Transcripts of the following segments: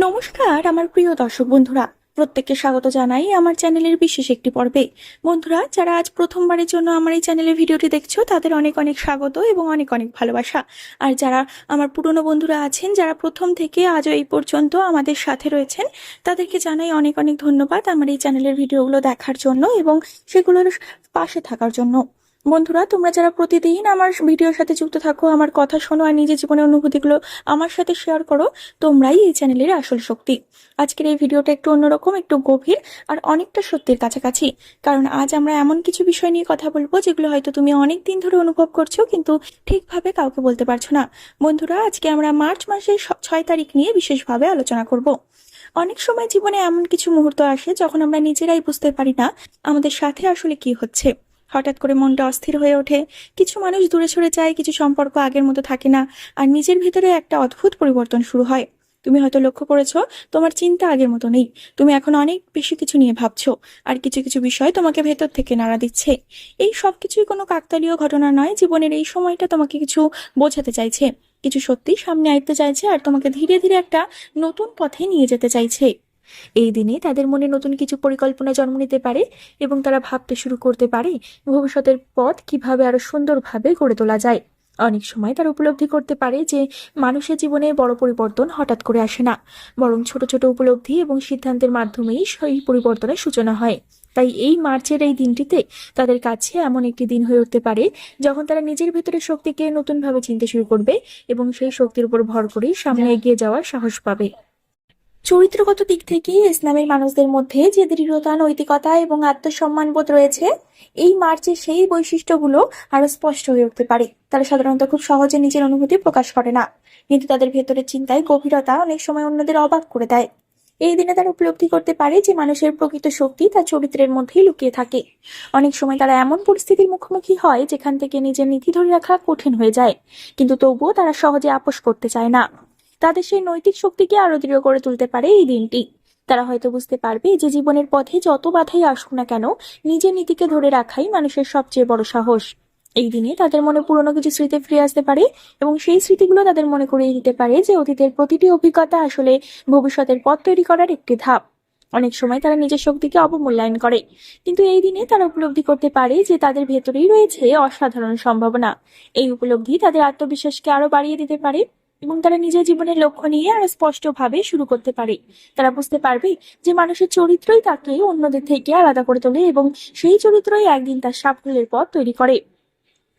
নমস্কার আমার প্রিয় দর্শক বন্ধুরা, প্রত্যেককে স্বাগত জানাই আমার চ্যানেলের বিশেষ একটি পর্বে। বন্ধুরা, যারা আজ প্রথমবারের জন্য আমার এই চ্যানেলের ভিডিওটি দেখছো তাদের অনেক অনেক স্বাগত এবং অনেক অনেক ভালোবাসা। আর যারা আমার পুরনো বন্ধুরা আছেন, যারা প্রথম থেকে আজও এই পর্যন্ত আমাদের সাথে রয়েছেন, তাদেরকে জানাই অনেক অনেক ধন্যবাদ আমার এই চ্যানেলের ভিডিওগুলো দেখার জন্য এবং সেগুলোর পাশে থাকার জন্য। বন্ধুরা, তোমরা যারা প্রতিদিন আমার ভিডিওর সাথে যুক্ত থাকো, আমার কথা শোনো আর নিজের জীবনের অনুভূতিগুলো আমার সাথে শেয়ার করো, তোমরাই এই চ্যানেলের আসল শক্তি। আজকের এই ভিডিওটা একটু অন্যরকম, একটু গভীর আর অনেকটা সত্যির কাছাকাছি, কারণ আজ আমরা এমন কিছু বিষয় নিয়ে কথা বলবো যেগুলো হয়তো তুমি অনেক দিন ধরে অনুভব করছো কিন্তু ঠিকভাবে কাউকে বলতে পারছো না। বন্ধুরা, আজকে আমরা মার্চ মাসের 6 তারিখ নিয়ে বিশেষভাবে আলোচনা করব। অনেক সময় জীবনে এমন কিছু মুহূর্ত আসে যখন আমরা নিজেরাই বুঝতে পারি না আমাদের সাথে আসলে কি হচ্ছে। হঠাৎ করে মনটা অস্থির হয়ে ওঠে, কিছু মানুষ দূরে সরে যায়, কিছু সম্পর্ক আগের মতো থাকে না, আর নিজের ভিতরে একটা অদ্ভুত পরিবর্তন শুরু হয়। তুমি হয়তো লক্ষ্য করেছো তোমার চিন্তা আগের মতো নেই, তুমি এখন অনেক বেশি কিছু নিয়ে ভাবছো, আর কিছু কিছু বিষয় তোমাকে ভেতর থেকে নাড়া দিচ্ছে। এই সব কিছুই কোনো কাকতালীয় ঘটনা নয়, জীবনের এই সময়টা তোমাকে কিছু বোঝাতে চাইছে, কিছু সত্যি সামনে আনতে চাইছে আর তোমাকে ধীরে ধীরে একটা নতুন পথে নিয়ে যেতে চাইছে। এই দিনে তাদের মনে নতুন কিছু পরিকল্পনা জন্ম নিতে পারে এবং তারা ভাবতে শুরু করতে পারে ভবিষ্যতের পথ কিভাবে আরো সুন্দরভাবে গড়ে তোলা যায়। অনেক সময় তারা উপলব্ধি করতে পারে যে মানুষের জীবনে বড় পরিবর্তন হঠাৎ করে আসে না, বরং ছোট ছোট উপলব্ধি এবং সিদ্ধান্তের মাধ্যমেই সেই পরিবর্তনের সূচনা হয়। তাই এই মার্চের এই দিনটিতে তাদের কাছে এমন একটি দিন হয়ে উঠতে পারে যখন তারা নিজের ভেতরের শক্তিকে নতুনভাবে চিনতে শুরু করবে এবং সেই শক্তির উপর ভর করেই সামনে এগিয়ে যাওয়ার সাহস পাবে। চরিত্রগত দিক থেকে ইসলামের মানুষদের মধ্যে যে দৃঢ়তা, নৈতিকতা এবং আত্মসম্মানবোধ রয়েছে, এই মার্চে সেই বৈশিষ্ট্যগুলো আরো স্পষ্ট হয়ে উঠতে পারে। তারা সাধারণত খুব সহজে নিজের অনুভূতি প্রকাশ করে না, কিন্তু তাদের ভেতরের চিন্তায় গভীরতা অনেক সময় অন্যদের অবাক করে দেয়। এই দিনে তারা উপলব্ধি করতে পারে যে মানুষের প্রকৃত শক্তি তার চরিত্রের মধ্যেই লুকিয়ে থাকে। অনেক সময় তারা এমন পরিস্থিতির মুখোমুখি হয় যেখান থেকে নিজের নীতি ধরে রাখা কঠিন হয়ে যায়, কিন্তু তবুও তারা সহজে আপোষ করতে চায় না। তাদের সেই নৈতিক শক্তিকে আরো দৃঢ় করে তুলতে পারে এই দিনটি। তারা হয়তো বুঝতে পারবে যে জীবনের পথে যত বাধাই আসুক না কেন, নিজের নীতিকে ধরে রাখাই মানুষের সবচেয়ে বড় সাহস। এই দিনে তাদের মনে পুরনো কিছু স্মৃতি ফিরে আসতে পারে এবং সেই স্মৃতিগুলো তাদের মনে করিয়ে দিতে পারে যে অতীতের প্রতিটি অভিজ্ঞতা আসলে ভবিষ্যতের পথ তৈরি করার একটি ধাপ। অনেক সময় তারা নিজের শক্তিকে অবমূল্যায়ন করে, কিন্তু এই দিনে তারা উপলব্ধি করতে পারে যে তাদের ভেতরেই রয়েছে অসাধারণ সম্ভাবনা। এই উপলব্ধি তাদের আত্মবিশ্বাসকে আরো বাড়িয়ে দিতে পারে এবং তারা নিজের জীবনের লক্ষ্য নিয়ে আরো স্পষ্টভাবে শুরু করতে পারে। তারা বুঝতে পারবে যে মানুষের চরিত্রই তাকে অন্যদের থেকে আলাদা করে তোলে এবং সেই চরিত্রই একদিন তার সাফল্যের পথ তৈরি করে।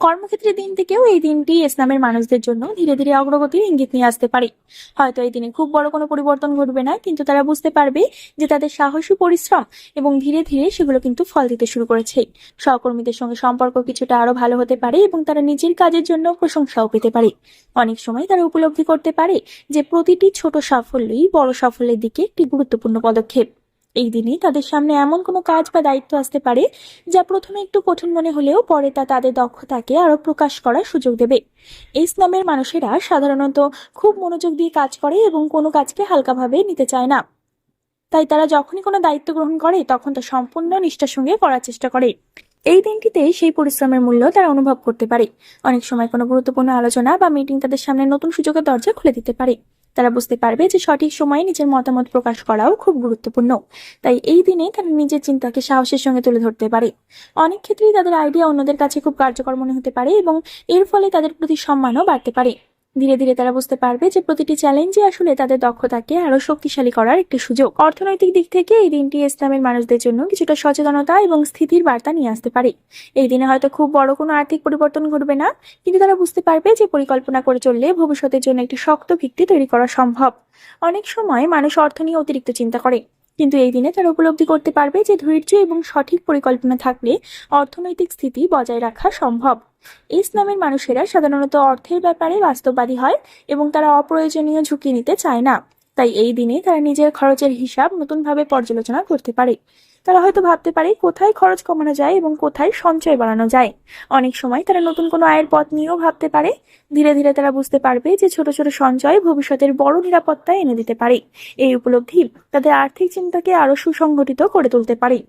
কর্মক্ষেত্রের দিন থেকেও এই দিনটি ইসলামের মানুষদের জন্য ধীরে ধীরে অগ্রগতির ইঙ্গিত নিয়ে আসতে পারে। হয়তো এই দিনে খুব বড় কোনো পরিবর্তন ঘটবে না, কিন্তু তারা বুঝতে পারবে যে তাদের সাহসী পরিশ্রম এবং ধীরে ধীরে সেগুলো কিন্তু ফল দিতে শুরু করেছে। সহকর্মীদের সঙ্গে সম্পর্ক কিছুটা আরো ভালো হতে পারে এবং তারা নিজের কাজের জন্য প্রশংসাও পেতে পারে। অনেক সময় তারা উপলব্ধি করতে পারে যে প্রতিটি ছোট সাফল্যই বড় সাফল্যের দিকে একটি গুরুত্বপূর্ণ পদক্ষেপ। এই দিনে তাদের সামনে এমন কোনো কাজ বা দায়িত্ব আসতে পারে যা প্রথমে একটু কঠিন মনে হলেও পরে তা তাদের দক্ষতাকে আরো প্রকাশ করার সুযোগ দেবে। ইসলামের মানুষেরা সাধারণত খুব মনোযোগ দিয়ে কাজ করে এবং কোনো কাজকে হালকাভাবে নিতে চায় না। তাই তারা যখনই কোনো দায়িত্ব গ্রহণ করে তখন তা সম্পূর্ণ নিষ্ঠার সঙ্গে করার চেষ্টা করে। এই দিনটিতে সেই পরিশ্রমের মূল্য তারা অনুভব করতে পারে। অনেক সময় কোনো গুরুত্বপূর্ণ আলোচনা বা মিটিং তাদের সামনে নতুন সুযোগের দরজা খুলে দিতে পারে। তারা বুঝতে পারবে যে সঠিক সময়ে নিজের মতামত প্রকাশ করাও খুব গুরুত্বপূর্ণ। তাই এই দিনে তারা নিজের চিন্তাকে সাহসের সঙ্গে তুলে ধরতে পারে। অনেক ক্ষেত্রেই তাদের আইডিয়া অন্যদের কাছে খুব কার্যকর মনে হতে পারে এবং এর ফলে তাদের প্রতি সম্মানও বাড়তে পারে। ধীরে ধীরে তারা বুঝতে পারবে যে প্রতিটি চ্যালেঞ্জই আসলে তাদের দক্ষতাকে আরো শক্তিশালী করার একটি সুযোগ। অর্থনৈতিক দিক থেকে এই দিনটি ইসলামের মানুষদের জন্য কিছুটা সচেতনতা এবং স্থিতির বার্তা নিয়ে আসতে পারে। এই দিনে হয়তো খুব বড় কোনো আর্থিক পরিবর্তন ঘটবে না, কিন্তু তারা বুঝতে পারবে যে পরিকল্পনা করে চললে ভবিষ্যতের জন্য একটি শক্ত ভিত্তি তৈরি করা সম্ভব। অনেক সময় মানুষ অর্থ নিয়ে অতিরিক্ত চিন্তা করে, কিন্তু এই দিনে তারা উপলব্ধি করতে পারবে যে ধৈর্য এবং সঠিক পরিকল্পনা থাকলে অর্থনৈতিক স্থিতি বজায় রাখা সম্ভব। ইসলামের মানুষেরা সাধারণত অর্থের ব্যাপারে বাস্তববাদী হয় এবং তারা অপ্রয়োজনীয় ঝুঁকি নিতে চায় না। তাই এই দিনে তারা নিজের খরচের হিসাব নতুনভাবে পর্যালোচনা করতে পারে। তারা হয়তো ভাবতে পারে কোথায় খরচ কমানো যায় এবং কোথায় সঞ্চয় বাড়ানো যায়। অনেক সময় তারা নতুন কোনো আয়ের পথ নিয়েও ভাবতে পারে। ধীরে ধীরে তারা বুঝতে পারবে যে ছোট ছোট সঞ্চয় ভবিষ্যতের বড় নিরাপত্তা এনে দিতে পারে। এই উপলব্ধি তাদের আর্থিক চিন্তাকে আরো সুসংগঠিত করে তুলতে পারে।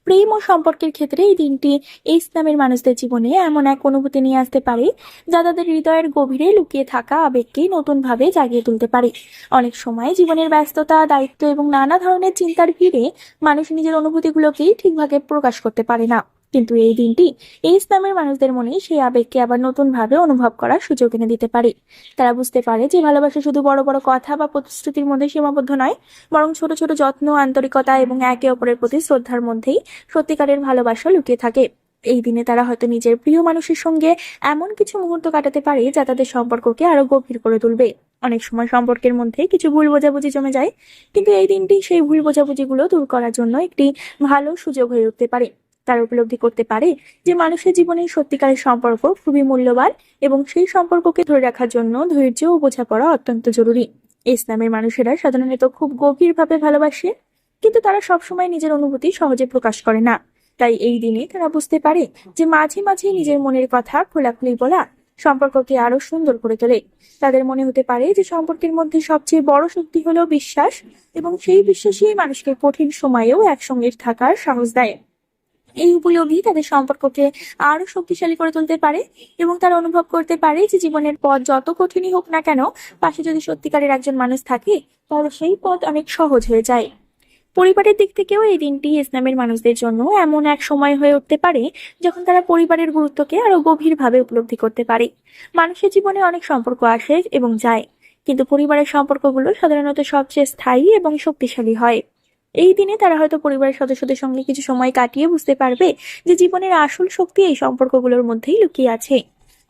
প্রেম ও সম্পর্কের ক্ষেত্রে এই দিনটি এই ইসলামের মানুষদের জীবনে এমন এক অনুভূতি নিয়ে আসতে পারে যা তাদের হৃদয়ের গভীরে লুকিয়ে থাকা আবেগকে নতুন ভাবে জাগিয়ে তুলতে পারে। অনেক সময় জীবনের ব্যস্ততা, দায়িত্ব এবং নানা ধরনের চিন্তার ভিড়ে মানুষ নিজের অনুভূতিগুলোকেই ঠিকভাবে প্রকাশ করতে পারে না। কিন্তু এই দিনটি এই ইসলামের মানুষদের মনে সেই আবেগকে আবার নতুন ভাবে অনুভব করার সুযোগ এনে দিতে পারে। তারা বুঝতে পারে যে ভালোবাসা শুধু বড় বড় কথা বা প্রতিশ্রুতির মধ্যে সীমাবদ্ধ নয়, বরং ছোট ছোট যত্ন, আন্তরিকতা এবং একে অপরের প্রতি শ্রদ্ধার মধ্যেই সত্যিকারের ভালোবাসা লুকিয়ে থাকে। এই দিনে তারা হয়তো নিজের প্রিয় মানুষের সঙ্গে এমন কিছু মুহূর্ত কাটাতে পারে যা তাদের সম্পর্ককে আরো গভীর করে তুলবে। অনেক সময় সম্পর্কের মধ্যে কিছু ভুল বোঝাবুঝি জমে যায়, কিন্তু এই দিনটি সেই ভুল বোঝাবুঝিগুলো দূর করার জন্য একটি ভালো সুযোগ হয়ে উঠতে পারে। তারা উপলব্ধি করতে পারে যে মানুষের জীবনে সত্যিকারের সম্পর্ক খুবই মূল্যবান এবং সেই সম্পর্ককে ধরে রাখার জন্য ধৈর্য ও বোঝাপড়া অত্যন্ত জরুরি। ইসলামের মানুষেরা সাধারণত খুব গভীরভাবে ভালোবাসে, কিন্তু তারা সবসময় নিজের অনুভূতি সহজে প্রকাশ করে না। তাই এই দিনে তারা বুঝতে পারে যে মাঝে মাঝে নিজের মনের কথা খোলাখুলি বলা সম্পর্ককে আরো সুন্দর করে তোলে। তাদের মনে হতে পারে যে সম্পর্কের মধ্যে সবচেয়ে বড় শক্তি হলো বিশ্বাস, এবং সেই বিশ্বাসই মানুষকে কঠিন সময়েও একসঙ্গে থাকার সাহস দেয়। এই উপলব্ধি তাদের সম্পর্ককে আরো শক্তিশালী করে তুলতে পারে, এবং তারা অনুভব করতে পারে যে জীবনের পথ যত কঠিনই হোক না কেন, পাশে যদি সত্যিকারের একজন মানুষ থাকে তাহলে সেই পথ অনেক সহজ হয়ে যায়। পরিবারের দিক থেকেও এই দিনটি ইসলামের মানুষদের জন্য এমন এক সময় হয়ে উঠতে পারে যখন তারা পরিবারের গুরুত্বকে আরো গভীরভাবে উপলব্ধি করতে পারে। মানুষের জীবনে অনেক সম্পর্ক আসে এবং যায়, কিন্তু পরিবারের সম্পর্কগুলো সাধারণত সবচেয়ে স্থায়ী এবং শক্তিশালী হয়। এই দিনে তারা হয়তো পরিবারের সদস্যদের সঙ্গে কিছু সময় কাটিয়ে বুঝতে পারবে যে জীবনের আসল শক্তি এই সম্পর্কগুলোর মধ্যেই লুকিয়ে আছে।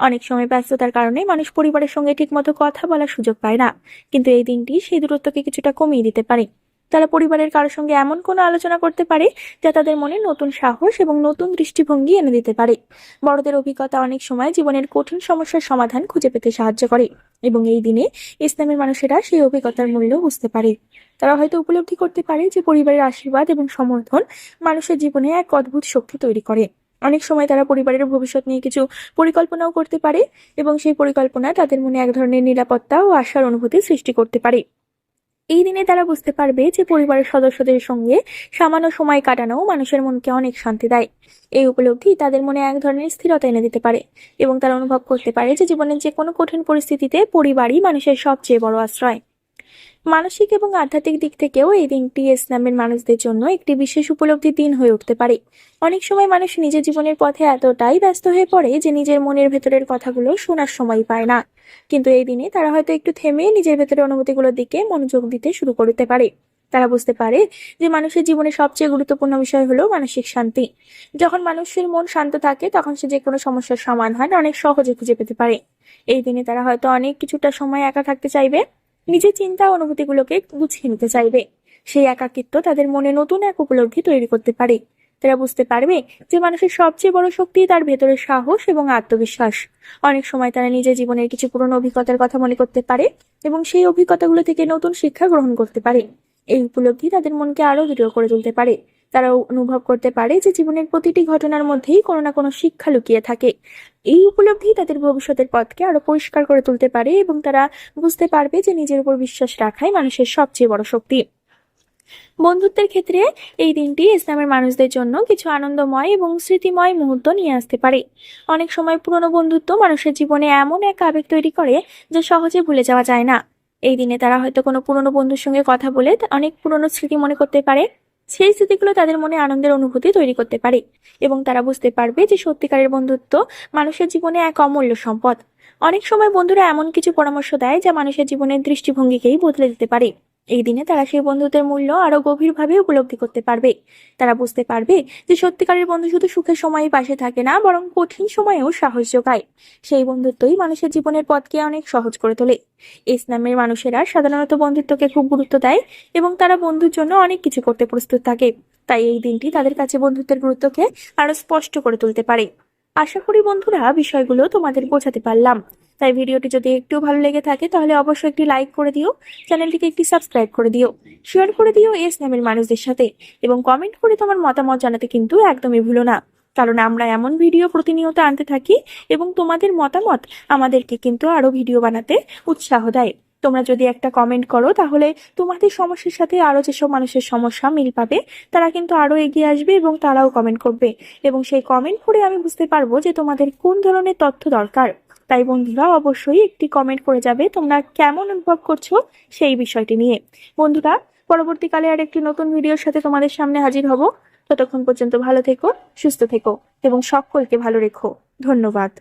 অনেক সময় ব্যস্ততার কারণে মানুষ পরিবারের সঙ্গে ঠিকমতো কথা বলার সুযোগ পায় না, কিন্তু এই দিনটি সেই দূরত্বকে কিছুটা কমিয়ে দিতে পারে। তারা পরিবারের কারোর সঙ্গে এমন কোনো আলোচনা করতে পারে যা তাদের মনে নতুন সাহস এবং নতুন দৃষ্টিভঙ্গি এনে দিতে পারে। বড়দের অভিজ্ঞতা অনেক সময় জীবনের কঠিন সমস্যার সমাধান খুঁজে পেতে সাহায্য করে, এবং এই দিনে ইসলামের মানুষেরা সেই অভিজ্ঞতার মূল্য বুঝতে পারে। তারা হয়তো উপলব্ধি করতে পারে যে পরিবারের আশীর্বাদ এবং সমর্থন মানুষের জীবনে এক অদ্ভুত শক্তি তৈরি করে। অনেক সময় তারা পরিবারের ভবিষ্যৎ নিয়ে কিছু পরিকল্পনাও করতে পারে, এবং সেই পরিকল্পনা তাদের মনে এক ধরনের নিরাপত্তা ও আশার অনুভূতি সৃষ্টি করতে পারে। এই দিনে তারা বুঝতে পারবে যে পরিবারের সদস্যদের সঙ্গে সামান্য সময় কাটানো মানুষের মনকে অনেক শান্তি দেয়। এই উপলব্ধি তাদের মনে এক ধরনের স্থিরতা এনে দিতে পারে, এবং তারা অনুভব করতে পারে যে জীবনের যে কোনো কঠিন পরিস্থিতিতে পরিবারই মানুষের সবচেয়ে বড় আশ্রয়। মানসিক এবং আধ্যাত্মিক দিক থেকেও এই দিনটি ইসলামের মানুষদের জন্য একটি বিশেষ উপলব্ধির দিন হয়ে উঠতে পারে। অনেক সময় মানুষ নিজের জীবনের পথে এতটাই ব্যস্ত হয়ে পড়ে যে নিজের মনের ভেতরের কথাগুলো শোনার সময় পায় না, কিন্তু এই দিনে তারা হয়তো একটু থেমে নিজের ভেতরের অনুভূতিগুলোর দিকে মনোযোগ দিতে শুরু করতে পারে। তারা বুঝতে পারে যে মানুষের জীবনে সবচেয়ে গুরুত্বপূর্ণ বিষয় হলো মানসিক শান্তি। যখন মানুষের মন শান্ত থাকে তখন সে যে কোনো সমস্যার সমাধান অনেক সহজে খুঁজে পেতে পারে। এই দিনে তারা হয়তো অনেক কিছুটা সময় একা থাকতে চাইবে, নিজের চিন্তা অনুভূতিগুলোকে গুছিয়ে নিতে চাইবে। সেই একাকিত্ব তাদের মনে নতুন এক উপলব্ধি তৈরি করতে পারে। তারা বুঝতে পারবে যে মানুষের সবচেয়ে বড় শক্তি তার ভেতরের সাহস এবং আত্মবিশ্বাস। অনেক সময় তারা নিজের জীবনের কিছু পুরনো অভিজ্ঞতার কথা মনে করতে পারে, এবং সেই অভিজ্ঞতাগুলো থেকে নতুন শিক্ষা গ্রহণ করতে পারে। এই উপলব্ধি তাদের মনকে আরো দৃঢ় করে তুলতে পারে। তারা অনুভব করতে পারে যে জীবনের প্রতিটি ঘটনার মধ্যেই কোনো না কোনো শিক্ষা লুকিয়ে থাকে। এই উপলব্ধি তাদের ভবিষ্যতের পথকে আরো পরিষ্কার করে তুলতে পারে, এবং তারা বুঝতে পারবে যে নিজের উপর বিশ্বাস রাখাই মানুষের সবচেয়ে বড় শক্তি। বন্ধুত্বের ক্ষেত্রে এই দিনটি ইসলামের মানুষদের জন্য কিছু আনন্দময় এবং স্মৃতিময় মুহূর্ত নিয়ে আসতে পারে। অনেক সময় পুরনো বন্ধুত্ব মানুষের জীবনে এমন এক আবেগ তৈরি করে যা সহজে ভুলে যাওয়া যায় না। এই দিনে তারা হয়তো কোনো পুরনো বন্ধুর সঙ্গে কথা বলে অনেক পুরনো স্মৃতি মনে করতে পারে। সেই স্মৃতিগুলো তাদের মনে আনন্দের অনুভূতি তৈরি করতে পারে, এবং তারা বুঝতে পারবে যে সত্যিকারের বন্ধুত্ব মানুষের জীবনে এক অমূল্য সম্পদ। অনেক সময় বন্ধুরা এমন কিছু পরামর্শ দেয় যা মানুষের জীবনের দৃষ্টিভঙ্গিকেই বদলে দিতে পারে। এই দিনে তারা সেই বন্ধুত্বের মূল্য আরো গভীরভাবে উপলব্ধি করতে পারবে। তারা বুঝতে পারবে যে সত্যিকারের বন্ধু শুধু সুখের সময়ই পাশে থাকে না, বরং কঠিন সময়েও সাহস যোগায়। সেই বন্ধুত্বই মানুষের জীবনের পথকে অনেক সহজ করে তোলে। ইসলামের মানুষেরা সাধারণত বন্ধুত্বকে খুব গুরুত্ব দেয়, এবং তারা বন্ধুর জন্য অনেক কিছু করতে প্রস্তুত থাকে। তাই এই দিনটি তাদের কাছে বন্ধুত্বের গুরুত্বকে আরো স্পষ্ট করে তুলতে পারে। আশা করি বন্ধুরা বিষয়গুলো তোমাদের বোঝাতে পারলাম। তাই ভিডিওটি যদি একটু ভালো লেগে থাকে তাহলে অবশ্যই একটি লাইক করে দিও, চ্যানেলটিকে একটি সাবস্ক্রাইব করে দিও, শেয়ার করে দিও ইসলামের মানুষদের সাথে, এবং কমেন্ট করে তোমার মতামত জানাতে কিন্তু একদমই ভুলো না। কারণ আমরা এমন ভিডিও প্রতিনিয়ত আনতে থাকি, এবং তোমাদের মতামত আমাদেরকে কিন্তু আরো ভিডিও বানাতে উৎসাহ দেয়। তোমরা যদি একটা কমেন্ট করো তাহলে তোমাদের সমস্যার সাথে আরো যেসব মানুষের সমস্যা মিল পাবে তারা কিন্তু আরো এগিয়ে আসবে এবং তারাও কমেন্ট করবে, এবং সেই কমেন্ট পড়ে আমি বুঝতে পারবো যে তোমাদের কোন ধরনের তথ্য দরকার। তাই বন্ধুরা অবশ্যই একটি কমেন্ট করে যাবে তোমরা কেমন অনুভব করছো সেই বিষয়টি নিয়ে। বন্ধুরা, পরবর্তীকালে আর একটি নতুন ভিডিওর সাথে তোমাদের সামনে হাজির হব। ততক্ষণ পর্যন্ত ভালো থেকো, সুস্থ থেকো এবং সকলকে ভালো রেখো। ধন্যবাদ।